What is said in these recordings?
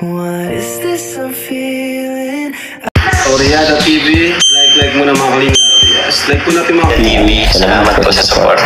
What is this I'm feeling? Oriada TV, like mo na mga kalingap. Yes, like po natin mga TV. Salamat po sa support.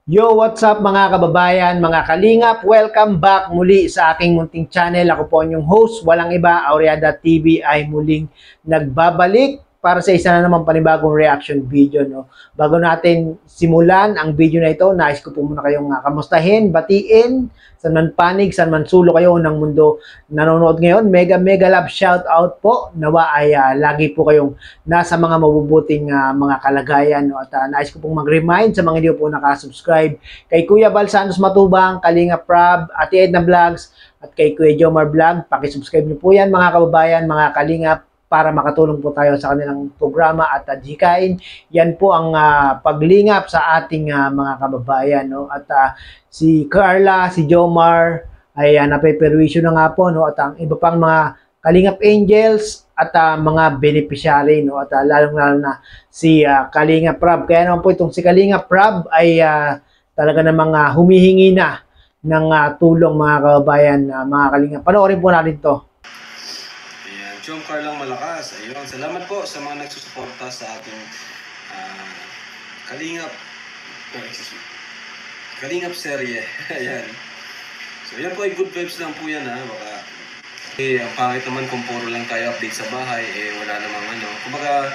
Yo, what's up mga kababayan, mga kalingap? Welcome back muli sa aking munting channel. Ako po ang inyong host, walang iba, Oriada TV ay muling nagbabalik para sa isa na naman panibagong reaction video. No? Bago natin simulan ang video na ito, nais ko po muna kayong kamustahin, batiin, saan man panig, saan man sulo kayo ng mundo nanonood ngayon. Mega love shout out po. Nawa ay lagi po kayong nasa mga mabubuting mga kalagayan. No? At nais ko pong mag-remind sa mga hindi po nakasubscribe kay Kuya Bal Santos Matubang, Kalinga Prab, Ate Edna Vlogs, at kay Kuya Jomar Vlog. Pakisubscribe niyo po yan mga kababayan, mga kalingap, para makatulong po tayo sa kanilang programa at adhikain. Yan po ang paglingap sa ating mga kababayan. No? At si Carla, si Jomar ay napeperwisyo na nga po. No? At ang iba pang mga Kalingap Angels at mga beneficiary. No? At lalong-lalo na si Kalinga Prab. Kaya naman po itong si Kalinga Prab ay talaga namang humihingi na ng tulong mga kababayan, mga Kalingap. Panoorin po natin to. Jom Carlang Malakas. Ayun, salamat po sa mga nagsusuporta sa ating Kalingap serye. Ayan. So, yan po ay good vibes lang po yan ha. Baka, ang pangit naman kung puro lang tayo update sa bahay, wala namang ano. Kumbaga,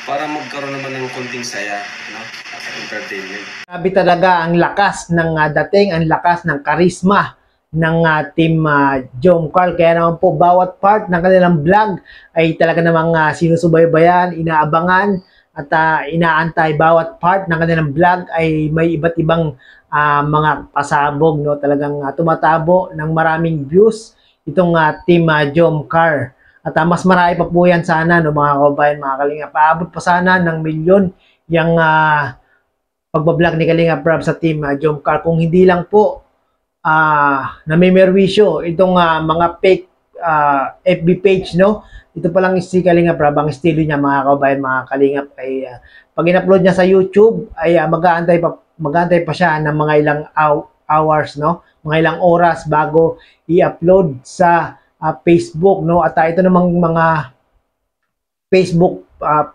para magkaroon naman ng konting saya, no? At entertainment. Sabi talaga ang lakas ng dating, ang lakas ng karisma ng team Jom Carl. Kaya naman po bawat part ng kanilang vlog ay talaga namang sinusubaybayan, inaabangan at inaantay. Bawat part ng kanilang vlog ay may iba't ibang mga pasabog, no? Talagang tumatabo ng maraming views itong team Jom Carl. At mas marami pa po yan sana, no, mga kababayan, mga Kalinga. Paabot pa sana ng milyon yung pagbablog ni Kalinga Prab sa team Jom Carl. Kung hindi lang po namimerwisyo itong mga fake FB page, no? Ito pa lang si Kalinga Prab, ang estilo niya mga kababayan, mga Kalingap, ay pag in-upload niya sa YouTube ay mag-aantay pa siya ng mga ilang hours, no? Mga ilang oras bago i-upload sa Facebook, no? At ito namang mga Facebook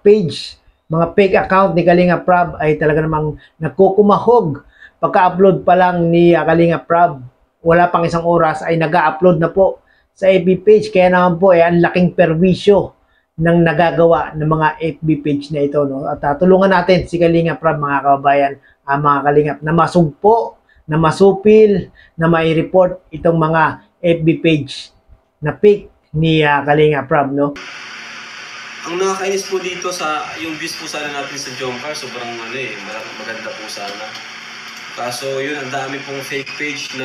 page, mga fake account ni Kalinga Prab ay talaga namang nagkukumahog. Pagka-upload pa lang ni Kalinga Prab, wala pang isang oras ay nag-upload na po sa FB page. Kaya naman po ang laking perwisyo ng nagagawa ng mga FB page na ito. No? At tulungan natin si Kalinga Prab, mga kababayan, mga Kalingap, na masugpo, na masupil, na mai-report itong mga FB page na fake ni Kalinga Prab. No? Ang nakakainis po dito sa yung views po sana natin sa Jom Carl, sobrang maganda po sana. Kaso yun, ang dami pong fake page na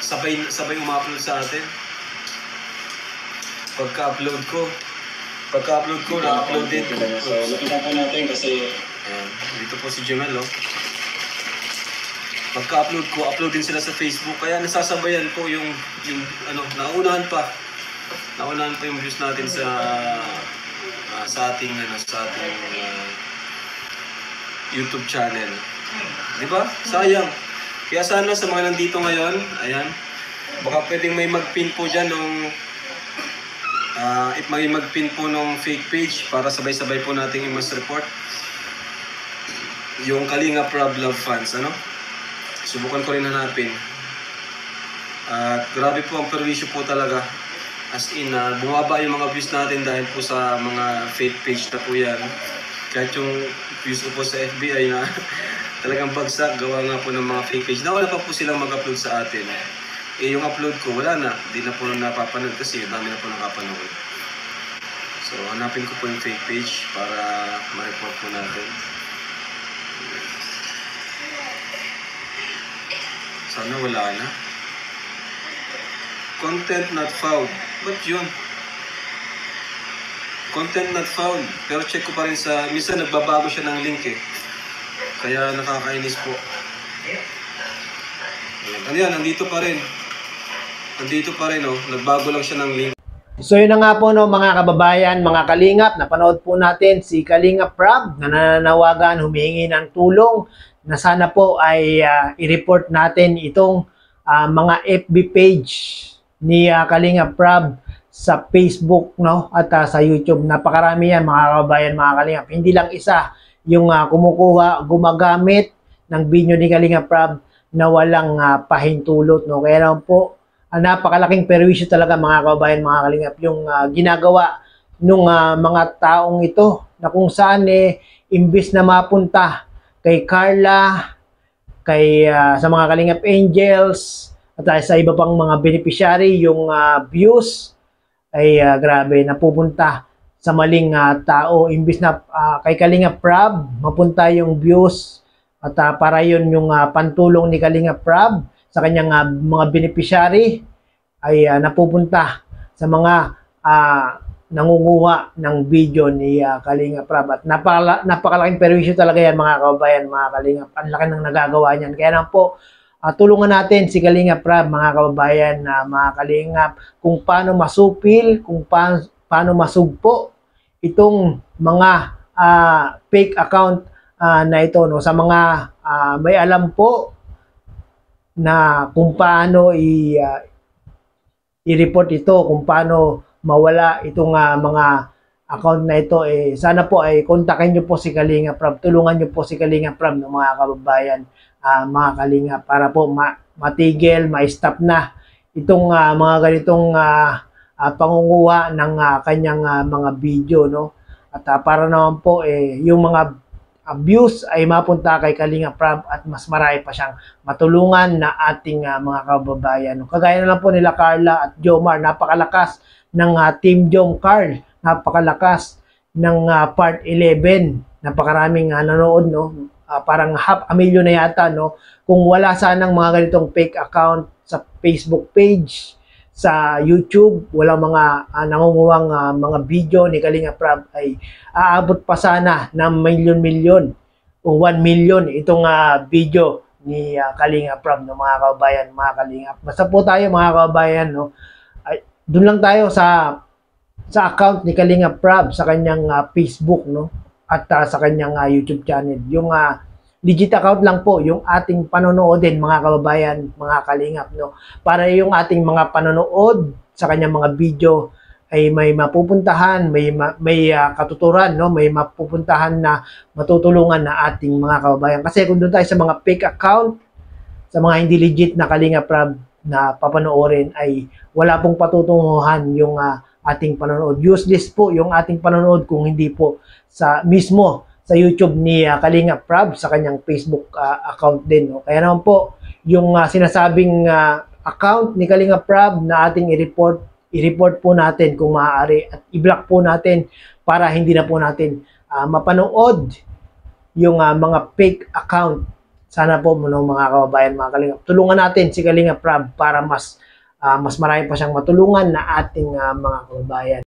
sabay umupload sa atin. Pagka-upload ko, na-upload din. So, lapitan po natin kasi dito po si Jamel, oh. Pagka-upload ko, upload din sila sa Facebook. Kaya nasasabayan po yung naunahan pa yung views natin sa ating YouTube channel. Di ba? Sayang. Kaya sana sa mga nandito ngayon, ayan, baka pwedeng may mag-pin po dyan nung may mag-pin po nung fake page para sabay-sabay po nating i-mass report yung Kalinga Prab Love Fans, ano? Subukan ko rin hanapin. At grabe po ang perwisyo po talaga. As in, bumaba yung mga views natin dahil po sa mga fake page na po yan. Kahit yung views ko po sa FBI na talagang bagsak, gawa nga po ng mga fake page. Wala pa po silang mag-upload sa atin. Yung upload ko, wala na. Di na po napapanood kasi dami na po nakapanood. So, hanapin ko po yung fake page para ma-report po natin. Sana wala na. Content not found. Ba't yun? Content not found. Pero check ko pa rin minsan nagbabago siya ng link eh. Kaya nakakainis po. Ano yan, nandito pa rin. Oh. Nagbago lang siya ng link. So yun na nga po, no, mga kababayan, mga Kalingap, napanood po natin si Kalinga Prab na nananawagan, humihingi ng tulong na sana po ay i-report natin itong mga FB page ni Kalinga Prab sa Facebook, no, at sa YouTube. Napakarami yan mga kababayan, mga Kalingap. Hindi lang isa yung gumagamit ng video ni Kalinga Prab na walang pahintulot, no. Kaya naman po, napakalaking perwisyo talaga mga kababayan, mga Kalingap, yung ginagawa nung mga taong ito na kung saan imbis na mapunta kay Carla, sa mga Kalingap Angels, at sa iba pang mga beneficiary, yung views ay grabe, napupunta sa maling tao. Imbis na kay Kalinga Prab mapunta yung views at para yun yung pantulong ni Kalinga Prab sa kanyang mga beneficiary, ay napupunta sa mga nangunguha ng video ni Kalinga Prab. At napakalaking perwisyo talaga yan mga kababayan, mga Kalingap. Ang laki ng nagagawa niyan. Kaya naman po, tulungan natin si Kalinga Prab, mga kababayan, mga Kalingap, kung paano masupil, kung paano masugpo itong mga fake account na ito, no? Sa mga may alam po na kung paano i-report ito, kung paano mawala itong mga account na ito, sana po ay kontakin nyo po si Kalinga Prab, tulungan nyo po si Kalinga Prab, no, mga kababayan, mga Kalinga, para po matigil, ma-stop na itong mga ganitong pangunguha ng kanyang mga video, no. At para naman po yung mga views ay mapunta kay Kalinga Prab at mas marami pa siyang matulungan na ating mga kababayan. Kagaya na lang po nila Carla at Jomar, napakalakas ng Team Jom Carl, napakalakas ng Part 11, napakaraming nanonood, no. Parang 500,000 na yata, no. Kung wala sanang mga ganitong fake account sa Facebook page, sa YouTube, walang mga nangunguhang mga video ni Kalinga Prab, ay aabot pa sana ng milyon-milyon o 1 million itong video ni Kalinga Prab, no, mga kababayan, mga Kalingap. Basta po tayo mga kababayan, no, doon lang tayo sa account ni Kalinga Prab sa kanyang Facebook, no, at sa kanyang YouTube channel. Yung legit account lang po yung ating panonoodin, mga kababayan, mga Kalingap, no, para yung ating mga panonood sa kanyang mga video ay may mapupuntahan, may katuturan, no, may mapupuntahan na matutulungan na ating mga kababayan. Kasi kung doon tayo sa mga fake account, sa mga hindi legit na Kalinga Prab na papanoorin, ay wala pong patutunguhan yung ating panonood. Useless po yung ating panonood kung hindi po mismo sa YouTube ni Kalinga Prab sa kanyang Facebook account din, no? Kaya naman po, yung sinasabing account ni Kalinga Prab na ating i-report po natin kung maaari at i-block po natin para hindi na po natin mapanood yung mga fake account. Sana po, mga kababayan, mga Kalinga, tulungan natin si Kalinga Prab para mas marami pa siyang matulungan na ating mga kababayan.